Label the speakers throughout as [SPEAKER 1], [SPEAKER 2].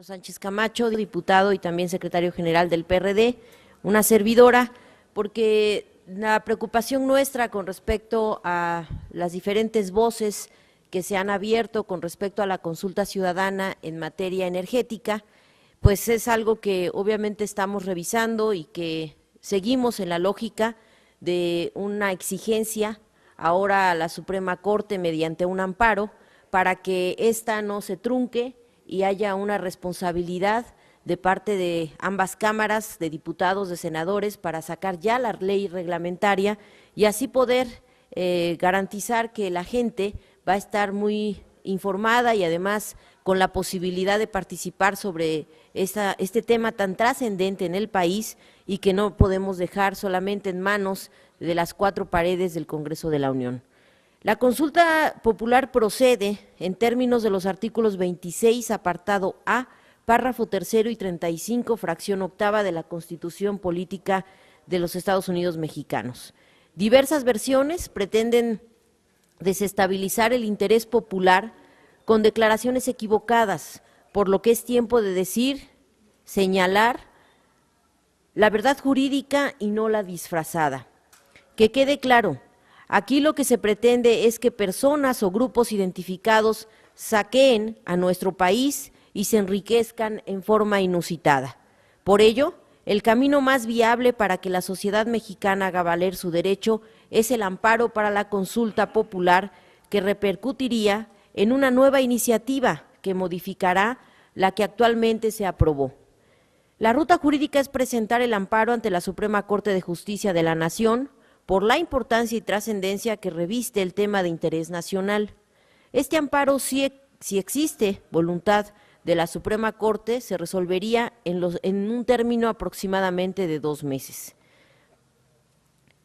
[SPEAKER 1] Sánchez Camacho, diputado y también secretario general del PRD, una servidora, porque la preocupación nuestra con respecto a las diferentes voces que se han abierto con respecto a la consulta ciudadana en materia energética, pues es algo que obviamente estamos revisando y que seguimos en la lógica de una exigencia ahora a la Suprema Corte mediante un amparo para que esta no se trunque y haya una responsabilidad de parte de ambas cámaras, de diputados, de senadores, para sacar ya la ley reglamentaria y así poder garantizar que la gente va a estar muy informada y además con la posibilidad de participar sobre este tema tan trascendente en el país y que no podemos dejar solamente en manos de las cuatro paredes del Congreso de la Unión. La consulta popular procede en términos de los artículos 26, apartado A, párrafo tercero y 35, fracción octava de la Constitución Política de los Estados Unidos Mexicanos. Diversas versiones pretenden desestabilizar el interés popular con declaraciones equivocadas, por lo que es tiempo de decir, señalar la verdad jurídica y no la disfrazada. Que quede claro. Aquí lo que se pretende es que personas o grupos identificados saqueen a nuestro país y se enriquezcan en forma inusitada. Por ello, el camino más viable para que la sociedad mexicana haga valer su derecho es el amparo para la consulta popular que repercutiría en una nueva iniciativa que modificará la que actualmente se aprobó. La ruta jurídica es presentar el amparo ante la Suprema Corte de Justicia de la Nación por la importancia y trascendencia que reviste el tema de interés nacional. Este amparo, si existe voluntad de la Suprema Corte, se resolvería en un término aproximadamente de 2 meses.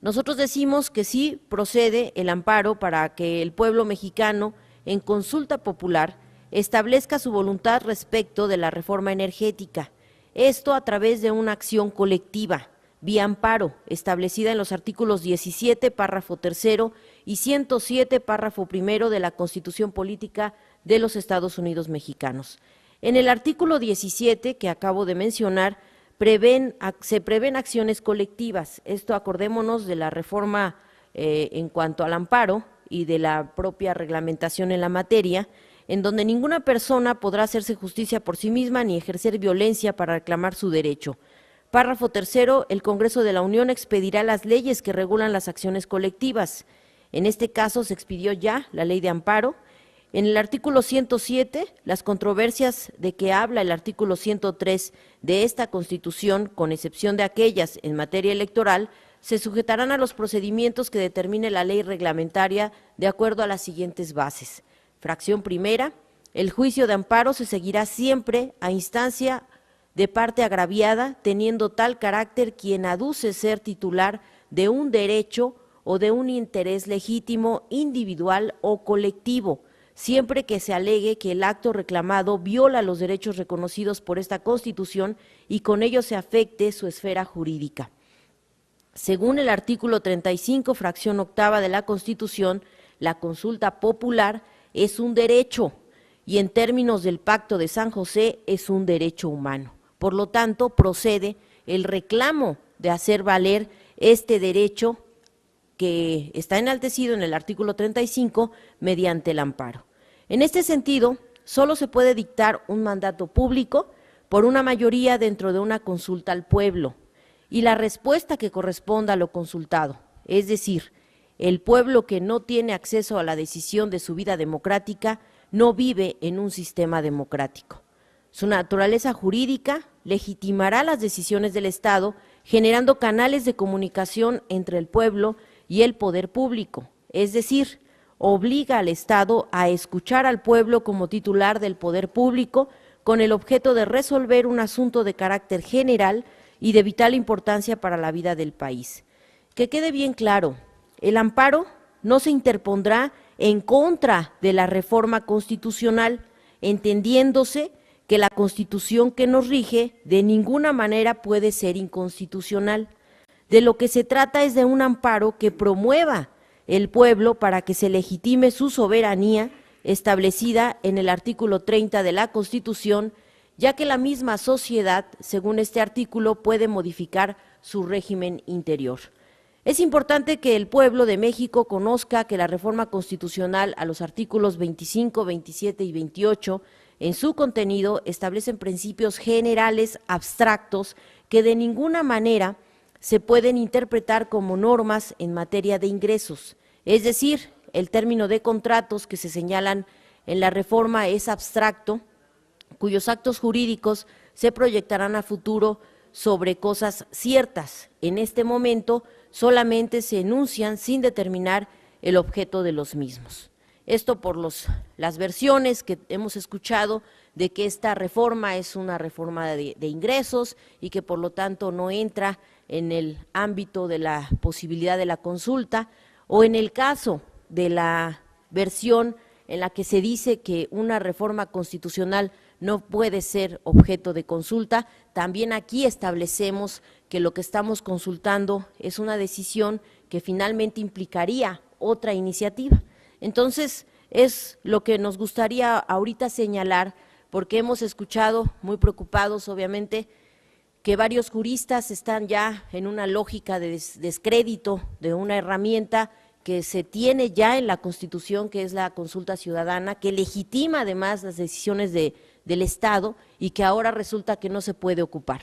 [SPEAKER 1] Nosotros decimos que sí procede el amparo para que el pueblo mexicano, en consulta popular, establezca su voluntad respecto de la reforma energética, esto a través de una acción colectiva, vía amparo, establecida en los artículos 17, párrafo tercero y 107, párrafo primero de la Constitución Política de los Estados Unidos Mexicanos. En el artículo 17, que acabo de mencionar, se prevén acciones colectivas. Esto acordémonos de la reforma en cuanto al amparo y de la propia reglamentación en la materia, en donde ninguna persona podrá hacerse justicia por sí misma ni ejercer violencia para reclamar su derecho. Párrafo tercero, el Congreso de la Unión expedirá las leyes que regulan las acciones colectivas. En este caso se expidió ya la ley de amparo. En el artículo 107, las controversias de que habla el artículo 103 de esta Constitución, con excepción de aquellas en materia electoral, se sujetarán a los procedimientos que determine la ley reglamentaria de acuerdo a las siguientes bases. Fracción primera, el juicio de amparo se seguirá siempre a instancia de parte agraviada, teniendo tal carácter quien aduce ser titular de un derecho o de un interés legítimo, individual o colectivo, siempre que se alegue que el acto reclamado viola los derechos reconocidos por esta Constitución y con ello se afecte su esfera jurídica. Según el artículo 35, fracción octava de la Constitución, la consulta popular es un derecho y en términos del Pacto de San José es un derecho humano. Por lo tanto, procede el reclamo de hacer valer este derecho que está enaltecido en el artículo 35 mediante el amparo. En este sentido, solo se puede dictar un mandato público por una mayoría dentro de una consulta al pueblo y la respuesta que corresponda a lo consultado, es decir, el pueblo que no tiene acceso a la decisión de su vida democrática no vive en un sistema democrático. Su naturaleza jurídica legitimará las decisiones del Estado, generando canales de comunicación entre el pueblo y el poder público, es decir, obliga al Estado a escuchar al pueblo como titular del poder público con el objeto de resolver un asunto de carácter general y de vital importancia para la vida del país. Que quede bien claro, el amparo no se interpondrá en contra de la reforma constitucional, entendiéndose que la Constitución que nos rige de ninguna manera puede ser inconstitucional. De lo que se trata es de un amparo que promueva el pueblo para que se legitime su soberanía establecida en el artículo 30 de la Constitución ya que la misma sociedad, según este artículo, puede modificar su régimen interior. Es importante que el pueblo de México conozca que la reforma constitucional a los artículos 25, 27 y 28 en su contenido establecen principios generales abstractos que de ninguna manera se pueden interpretar como normas en materia de ingresos. Es decir, el término de contratos que se señalan en la reforma es abstracto, cuyos actos jurídicos se proyectarán a futuro sobre cosas ciertas. En este momento solamente se enuncian sin determinar el objeto de los mismos. Esto por las versiones que hemos escuchado de que esta reforma es una reforma de ingresos y que por lo tanto no entra en el ámbito de la posibilidad de la consulta, o en el caso de la versión en la que se dice que una reforma constitucional no puede ser objeto de consulta, también aquí establecemos que lo que estamos consultando es una decisión que finalmente implicaría otra iniciativa. Entonces, es lo que nos gustaría ahorita señalar, porque hemos escuchado, muy preocupados obviamente, que varios juristas están ya en una lógica de descrédito de una herramienta que se tiene ya en la Constitución, que es la consulta ciudadana, que legitima además las decisiones del Estado y que ahora resulta que no se puede ocupar.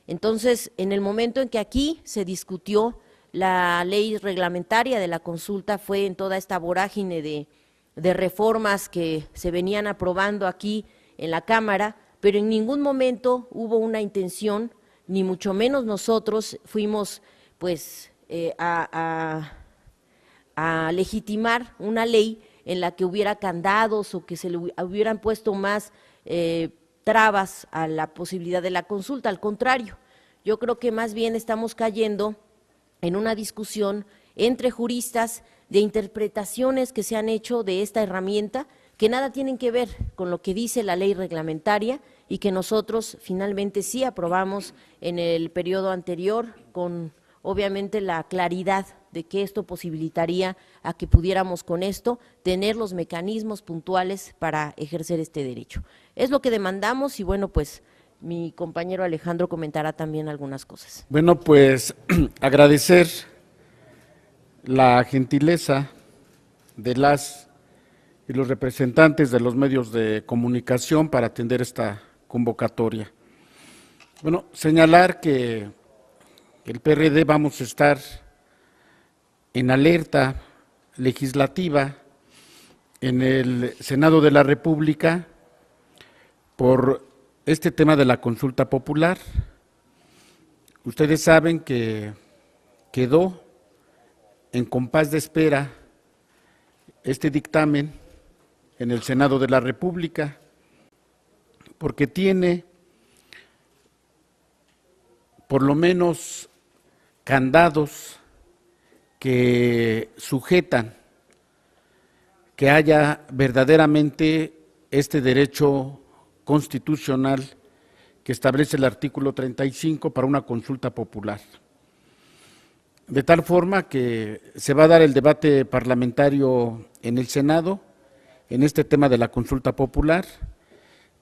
[SPEAKER 1] Entonces, en el momento en que aquí se discutió la ley reglamentaria de la consulta, fue en toda esta vorágine de reformas que se venían aprobando aquí en la Cámara, pero en ningún momento hubo una intención, ni mucho menos nosotros fuimos pues a legitimar una ley en la que hubiera candados o que se le hubieran puesto más trabas a la posibilidad de la consulta. Al contrario, yo creo que más bien estamos cayendo en una discusión entre juristas de interpretaciones que se han hecho de esta herramienta que nada tienen que ver con lo que dice la ley reglamentaria y que nosotros finalmente sí aprobamos en el periodo anterior con obviamente la claridad de que esto posibilitaría a que pudiéramos con esto tener los mecanismos puntuales para ejercer este derecho. Es lo que demandamos y bueno, pues mi compañero Alejandro comentará también algunas cosas.
[SPEAKER 2] Bueno, pues agradecer la gentileza de las y los representantes de los medios de comunicación para atender esta convocatoria. Bueno, señalar que el PRD vamos a estar en alerta legislativa en el Senado de la República por este tema de la consulta popular. Ustedes saben que quedó en compás de espera este dictamen en el Senado de la República, porque tiene por lo menos candados que sujetan que haya verdaderamente este derecho constitucional que establece el artículo 35 para una consulta popular. De tal forma que se va a dar el debate parlamentario en el Senado en este tema de la consulta popular,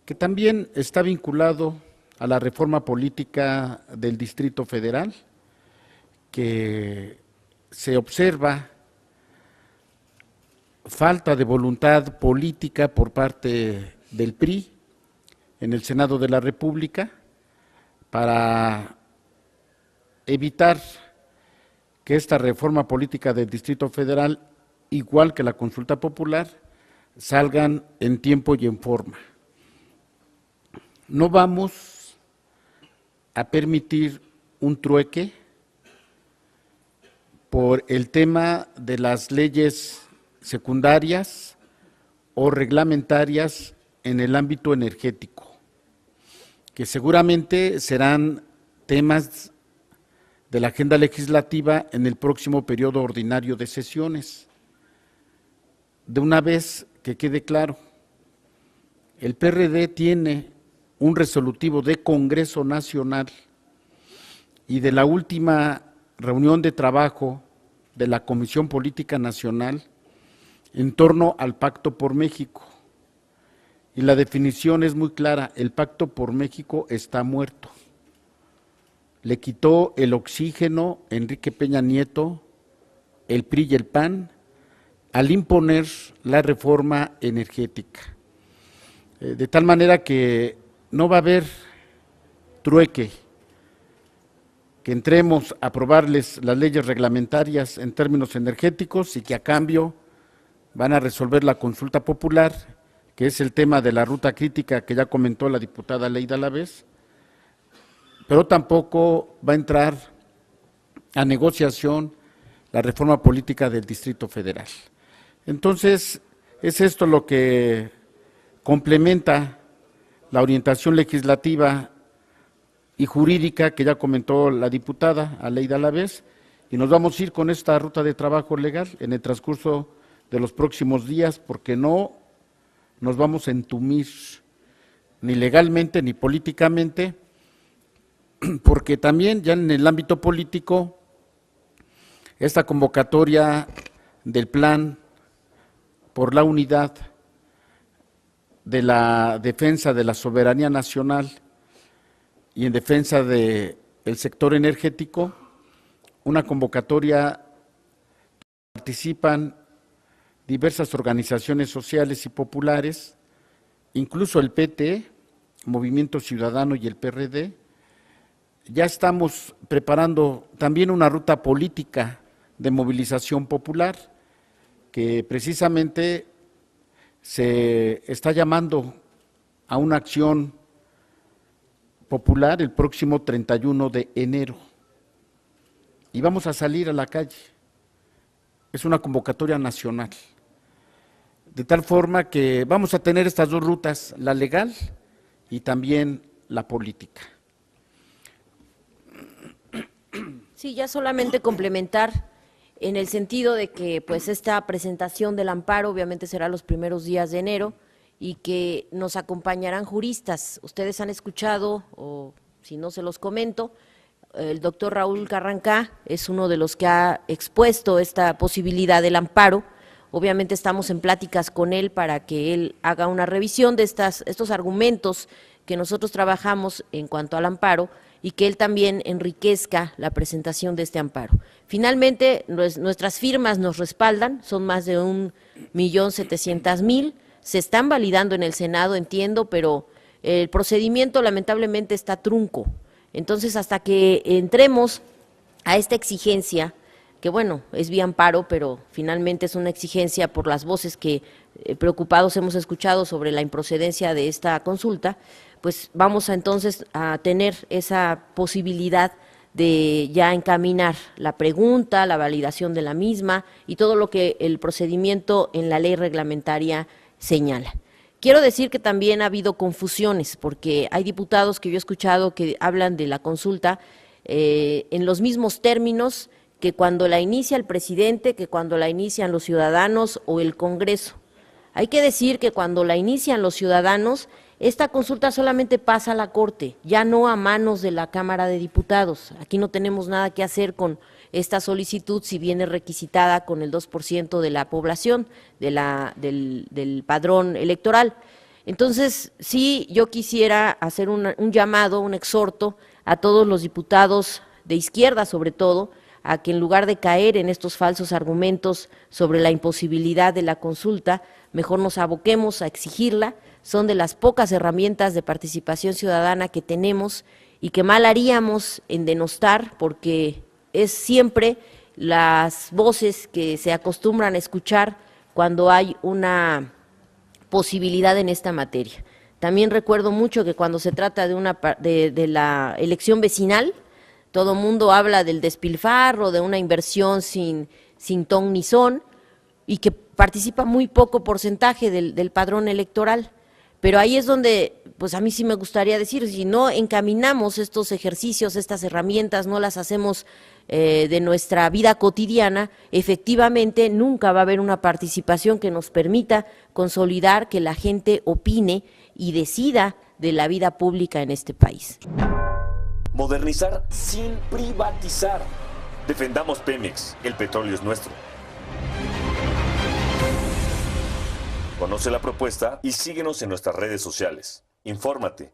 [SPEAKER 2] que también está vinculado a la reforma política del Distrito Federal, que se observa falta de voluntad política por parte del PRI en el Senado de la República para evitar que esta reforma política del Distrito Federal, igual que la consulta popular, salgan en tiempo y en forma. No vamos a permitir un trueque por el tema de las leyes secundarias o reglamentarias en el ámbito energético, que seguramente serán temas de la agenda legislativa en el próximo periodo ordinario de sesiones. De una vez que quede claro, el PRD tiene un resolutivo de Congreso Nacional y de la última reunión de trabajo de la Comisión Política Nacional en torno al Pacto por México, y la definición es muy clara: el Pacto por México está muerto. Le quitó el oxígeno Enrique Peña Nieto, el PRI y el PAN, al imponer la reforma energética. De tal manera que no va a haber trueque, que entremos a aprobarles las leyes reglamentarias en términos energéticos y que a cambio van a resolver la consulta popular, que es el tema de la ruta crítica que ya comentó la diputada Leida Alavés, pero tampoco va a entrar a negociación la reforma política del Distrito Federal. Entonces, es esto lo que complementa la orientación legislativa y jurídica que ya comentó la diputada Leida Alavés, y nos vamos a ir con esta ruta de trabajo legal en el transcurso de los próximos días, porque no nos vamos a entumir ni legalmente ni políticamente, porque también ya en el ámbito político esta convocatoria del plan por la unidad de la defensa de la soberanía nacional y en defensa del sector energético, una convocatoria que participan diversas organizaciones sociales y populares, incluso el PT, Movimiento Ciudadano y el PRD. Ya estamos preparando también una ruta política de movilización popular que precisamente se está llamando a una acción popular el próximo 31 de enero. Y vamos a salir a la calle. Es una convocatoria nacional. De tal forma que vamos a tener estas dos rutas, la legal y también la política.
[SPEAKER 1] Sí, ya solamente complementar en el sentido de que pues esta presentación del amparo obviamente será los primeros días de enero y que nos acompañarán juristas. Ustedes han escuchado, o si no se los comento, el doctor Raúl Carrancá es uno de los que ha expuesto esta posibilidad del amparo. Obviamente estamos en pláticas con él para que él haga una revisión de estos argumentos que nosotros trabajamos en cuanto al amparo y que él también enriquezca la presentación de este amparo. Finalmente, nuestras firmas nos respaldan, son más de 1.700.000, se están validando en el Senado, entiendo, pero el procedimiento lamentablemente está trunco. Entonces, hasta que entremos a esta exigencia, que bueno, es vía amparo, pero finalmente es una exigencia por las voces que preocupados hemos escuchado sobre la improcedencia de esta consulta, pues vamos entonces a tener esa posibilidad de ya encaminar la pregunta, la validación de la misma y todo lo que el procedimiento en la ley reglamentaria señala. Quiero decir que también ha habido confusiones, porque hay diputados que yo he escuchado que hablan de la consulta en los mismos términos que cuando la inicia el presidente, que cuando la inician los ciudadanos o el Congreso. Hay que decir que cuando la inician los ciudadanos, esta consulta solamente pasa a la Corte, ya no a manos de la Cámara de Diputados. Aquí no tenemos nada que hacer con esta solicitud si viene requisitada con el 2% de la población del padrón electoral. Entonces, sí, yo quisiera hacer un llamado, un exhorto a todos los diputados de izquierda, sobre todo, a que en lugar de caer en estos falsos argumentos sobre la imposibilidad de la consulta, mejor nos aboquemos a exigirla. Son de las pocas herramientas de participación ciudadana que tenemos y que mal haríamos en denostar, porque es siempre las voces que se acostumbran a escuchar cuando hay una posibilidad en esta materia. También recuerdo mucho que cuando se trata de la elección vecinal, todo mundo habla del despilfarro, de una inversión sin ton ni son, y que participa muy poco porcentaje del padrón electoral. Pero ahí es donde, pues a mí sí me gustaría decir, si no encaminamos estos ejercicios, estas herramientas, no las hacemos de nuestra vida cotidiana, efectivamente nunca va a haber una participación que nos permita consolidar que la gente opine y decida de la vida pública en este país.
[SPEAKER 3] Modernizar sin privatizar. Defendamos Pemex, el petróleo es nuestro. Conoce la propuesta y síguenos en nuestras redes sociales. Infórmate,